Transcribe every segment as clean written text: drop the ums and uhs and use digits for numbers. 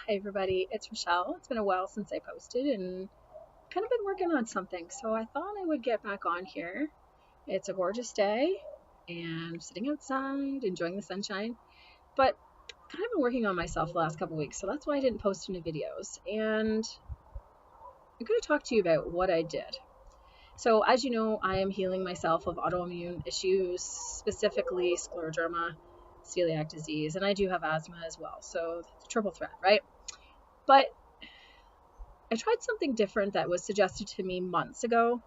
Hi everybody, it's Rochelle. It's been a while since I posted and kind of been working on something, so I thought I would get back on here. It's a gorgeous day and I'm sitting outside enjoying the sunshine, but kind of been working on myself the last couple weeks, so that's why I didn't post any videos. And I'm going to talk to you about what I did. So as you know, I am healing myself of autoimmune issues, specifically scleroderma, celiac disease, and I do have asthma as well, so triple threat, right? But I tried something different that was suggested to me months ago.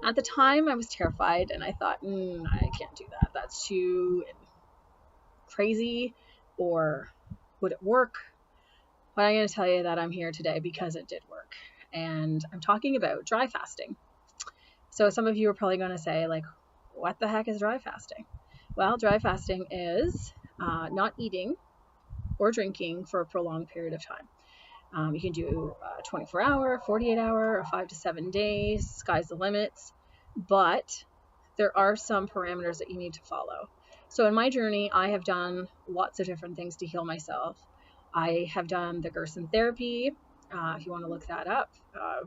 At the time, I was terrified and I thought, I can't do that. That's too crazy. Or would it work? But I'm going to tell you that I'm here today because it did work. And I'm talking about dry fasting. So some of you are probably going to say, like, what the heck is dry fasting? Well, dry fasting is not eating or drinking for a prolonged period of time. You can do 24 hour, 48 hour, or 5 to 7 days. Sky's the limits. But there are some parameters that you need to follow. So in my journey, I have done lots of different things to heal myself. I have done the Gerson therapy, if you want to look that up.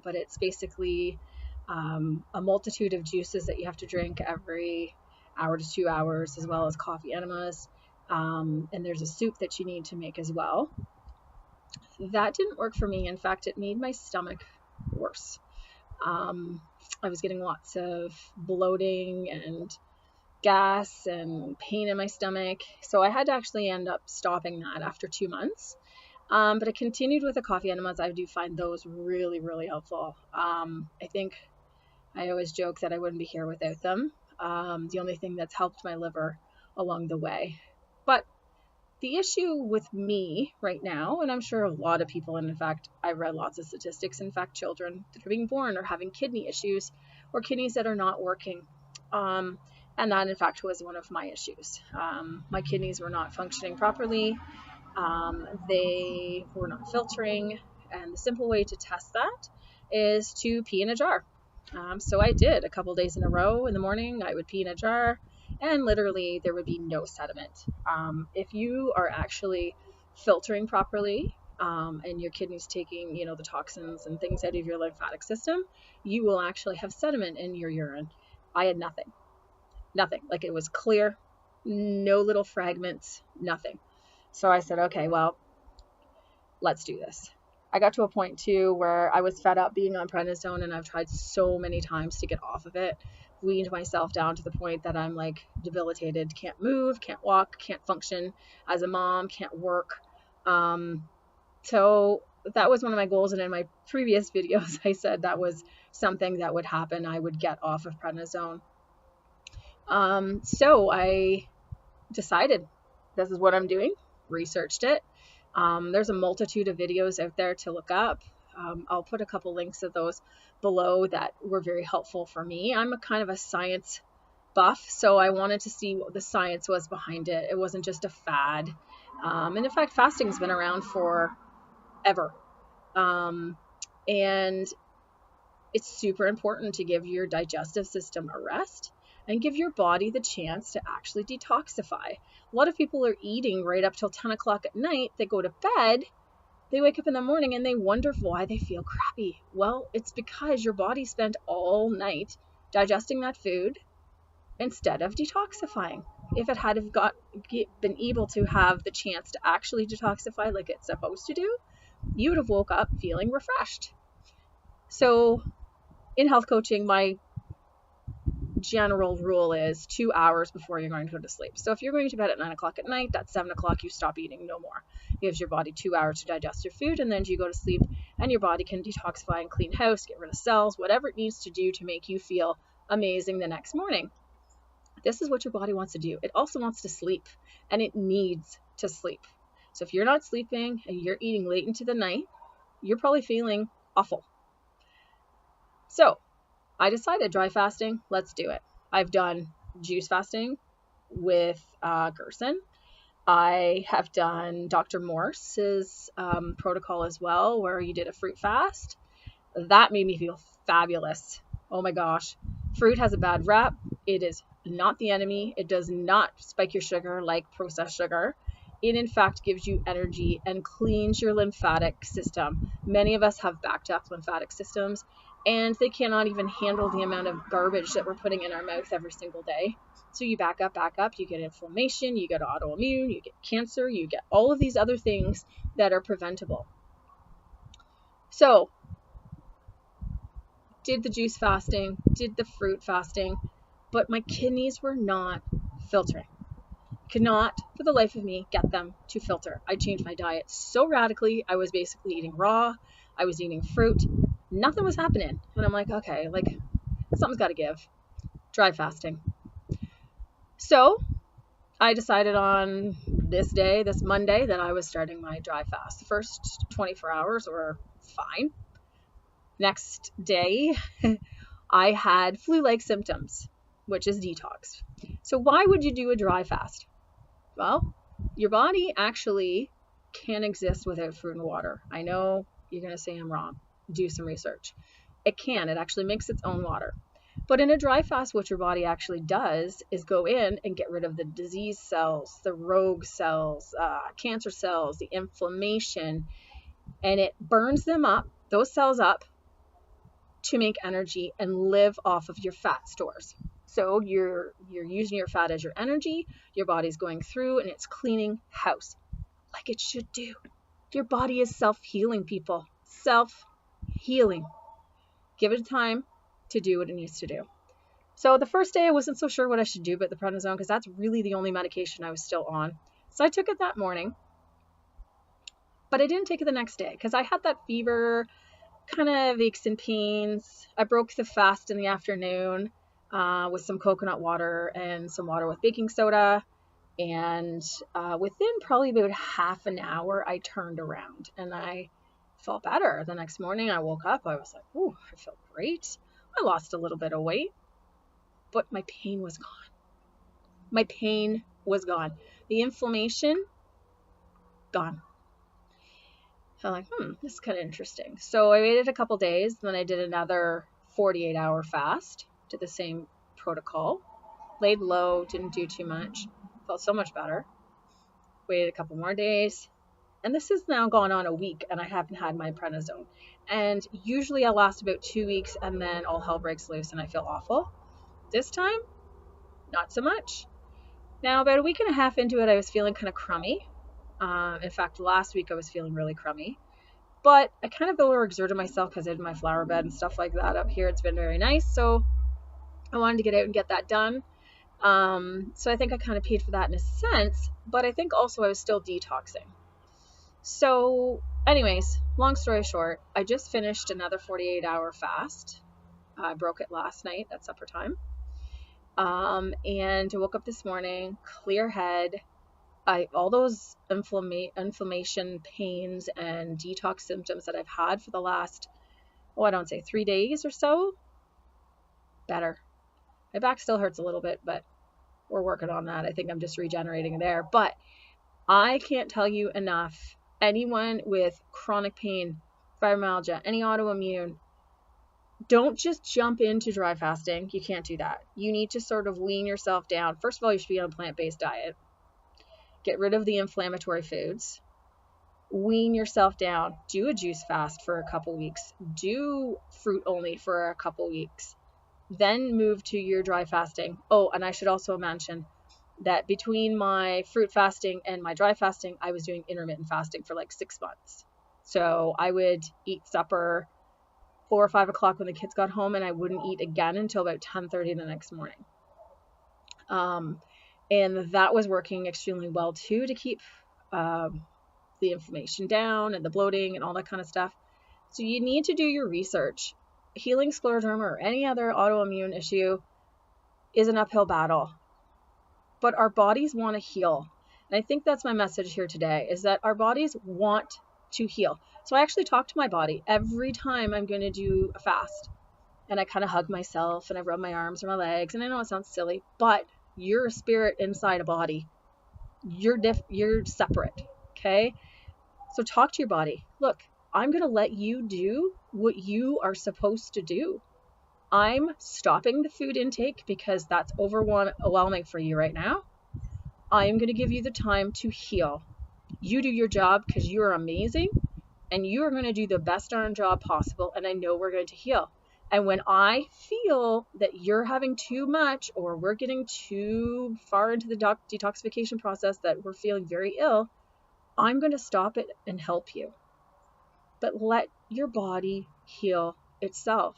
But it's basically a multitude of juices that you have to drink every hour to 2 hours, as well as coffee enemas. And there's a soup that you need to make as well. That didn't work for me. In fact, it made my stomach worse. I was getting lots of bloating and gas and pain in my stomach. So I had to actually end up stopping that after 2 months. But I continued with the coffee enemas. I do find those really, really helpful. I think I always joke that I wouldn't be here without them. The only thing that's helped my liver along the way. But the issue with me right now, and I'm sure a lot of people, and in fact, I read lots of statistics, in fact, children that are being born are having kidney issues or kidneys that are not working. And that, in fact, was one of my issues. My kidneys were not functioning properly. They were not filtering. And the simple way to test that is to pee in a jar. So I did a couple days in a row. In the morning, I would pee in a jar. And literally there would be no sediment. If you are actually filtering properly and your kidneys taking, the toxins and things out of your lymphatic system, you will actually have sediment in your urine. I had nothing. Like it was clear, no little fragments, nothing. So I said, okay, well, let's do this. I got to a point too where I was fed up being on prednisone, and I've tried so many times to get off of it. Weaned myself down to the point that I'm like debilitated, can't move, can't walk, can't function as a mom, can't work. So that was one of my goals, and in my previous videos I said that was something that would happen. I would get off of prednisone. So I decided this is what I'm doing, researched it. There's a multitude of videos out there to look up. I'll put a couple links of those below that were very helpful for me. I'm a kind of a science buff, so I wanted to see what the science was behind it. It wasn't just a fad. And in fact, fasting's been around forever. And it's super important to give your digestive system a rest and give your body the chance to actually detoxify. A lot of people are eating right up till 10 o'clock at night. They go to bed, they wake up in the morning and they wonder why they feel crappy. Well, it's because your body spent all night digesting that food instead of detoxifying. If it had been able to have the chance to actually detoxify like it's supposed to do, you would have woke up feeling refreshed. So in health coaching, my general rule is 2 hours before you're going to go to sleep. So if you're going to bed at 9 o'clock at night, that's 7 o'clock, you stop eating, no more. It gives your body 2 hours to digest your food, and then you go to sleep, and your body can detoxify and clean house, get rid of cells, whatever it needs to do to make you feel amazing the next morning. This is what your body wants to do. It also wants to sleep, and it needs to sleep. So if you're not sleeping and you're eating late into the night, you're probably feeling awful. So I decided dry fasting, let's do it. I've done juice fasting with Gerson. I have done Dr. Morse's protocol as well, where you did a fruit fast. That made me feel fabulous. Oh my gosh. Fruit has a bad rap. It is not the enemy. It does not spike your sugar like processed sugar. it in fact gives you energy and cleans your lymphatic system. Many of us have backed up lymphatic systems, and they cannot even handle the amount of garbage that we're putting in our mouth every single day. So you back up, you get inflammation, you get autoimmune, you get cancer, you get all of these other things that are preventable. So, did the juice fasting, did the fruit fasting, but my kidneys were not filtering. Could not, for the life of me, get them to filter. I changed my diet so radically. I was basically eating raw. I was eating fruit. Nothing was happening. And I'm like, okay, like something's got to give. Dry fasting. So I decided on this day, this Monday, that I was starting my dry fast. The first 24 hours were fine. Next day, I had flu-like symptoms, which is detox. So why would you do a dry fast? Well, your body actually can exist without fruit and water. I know you're going to say I'm wrong. Do some research. It can. It actually makes its own water. But in a dry fast, what your body actually does is go in and get rid of the disease cells, the rogue cells, cancer cells, the inflammation, and it burns them up, those cells up, to make energy and live off of your fat stores. So you're using your fat as your energy, your body's going through and it's cleaning house like it should do. Your body is self-healing, people. Self-healing. Give it time to do what it needs to do. So the first day I wasn't so sure what I should do about the prednisone because that's really the only medication I was still on. So I took it that morning, but I didn't take it the next day because I had that fever, kind of aches and pains. I broke the fast in the afternoon with some coconut water and some water with baking soda. And within probably about half an hour, I turned around and I felt better. The next morning I woke up, I was like, ooh, I feel great. I lost a little bit of weight, but my pain was gone. My pain was gone. The inflammation, gone. So I'm like, this is kind of interesting. So I waited a couple days, then I did another 48-hour fast, did the same protocol, laid low, didn't do too much, felt so much better. Waited a couple more days, and this has now gone on a week, and I haven't had my prednisone. And usually I last about 2 weeks, and then all hell breaks loose, and I feel awful. This time, not so much. Now, about a week and a half into it, I was feeling kind of crummy. In fact, last week I was feeling really crummy, but I kind of overexerted myself because I did my flower bed and stuff like that up here. It's been very nice, so I wanted to get out and get that done. So I think I kind of paid for that in a sense, but I think also I was still detoxing. So anyways, long story short, I just finished another 48-hour fast. I broke it last night at supper time. And I woke up this morning, clear head. All those inflammation, pains, and detox symptoms that I've had for the last, I don't say 3 days or so, better. My back still hurts a little bit, but we're working on that. I think I'm just regenerating there. But I can't tell you enough. Anyone with chronic pain, fibromyalgia, any autoimmune, don't just jump into dry fasting. You can't do that. You need to sort of wean yourself down. First of all, you should be on a plant-based diet. Get rid of the inflammatory foods. Wean yourself down. Do a juice fast for a couple weeks. Do fruit only for a couple weeks. Then move to your dry fasting. Oh, and I should also mention that between my fruit fasting and my dry fasting, I was doing intermittent fasting for like 6 months. So I would eat supper 4 or 5 o'clock when the kids got home, and I wouldn't eat again until about 10:30 the next morning. And that was working extremely well too, to keep the inflammation down and the bloating and all that kind of stuff. So you need to do your research. Healing scleroderma or any other autoimmune issue is an uphill battle, but our bodies want to heal. And I think that's my message here today, is that our bodies want to heal. So I actually talk to my body every time I'm going to do a fast, and I kind of hug myself and I rub my arms or my legs. And I know it sounds silly, but you're a spirit inside a body. You're separate. Okay. So talk to your body. Look, I'm going to let you do what you are supposed to do. I'm stopping the food intake because that's overwhelming for you right now. I am going to give you the time to heal. You do your job because you are amazing and you are going to do the best darn job possible. And I know we're going to heal. And when I feel that you're having too much or we're getting too far into the detoxification process that we're feeling very ill, I'm going to stop it and help you. But let your body heal itself.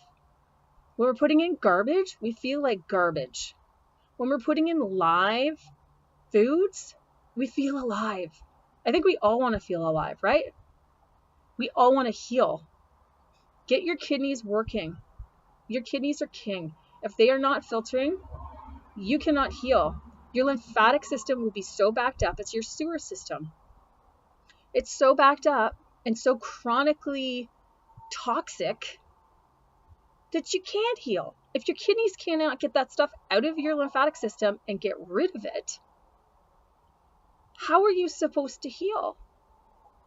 When we're putting in garbage, we feel like garbage. When we're putting in live foods, we feel alive. I think we all want to feel alive, right? We all want to heal. Get your kidneys working. Your kidneys are king. If they are not filtering, you cannot heal. Your lymphatic system will be so backed up. It's your sewer system. It's so backed up and so chronically toxic that you can't heal. If your kidneys cannot get that stuff out of your lymphatic system and get rid of it, how are you supposed to heal?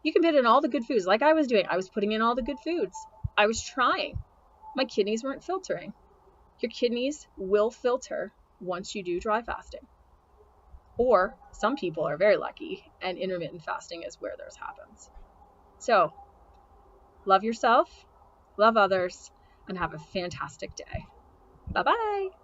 You can put in all the good foods like I was doing. I was putting in all the good foods. I was trying. My kidneys weren't filtering. Your kidneys will filter once you do dry fasting. Or some people are very lucky and intermittent fasting is where theirs happens. So, love yourself, love others, and have a fantastic day. Bye-bye.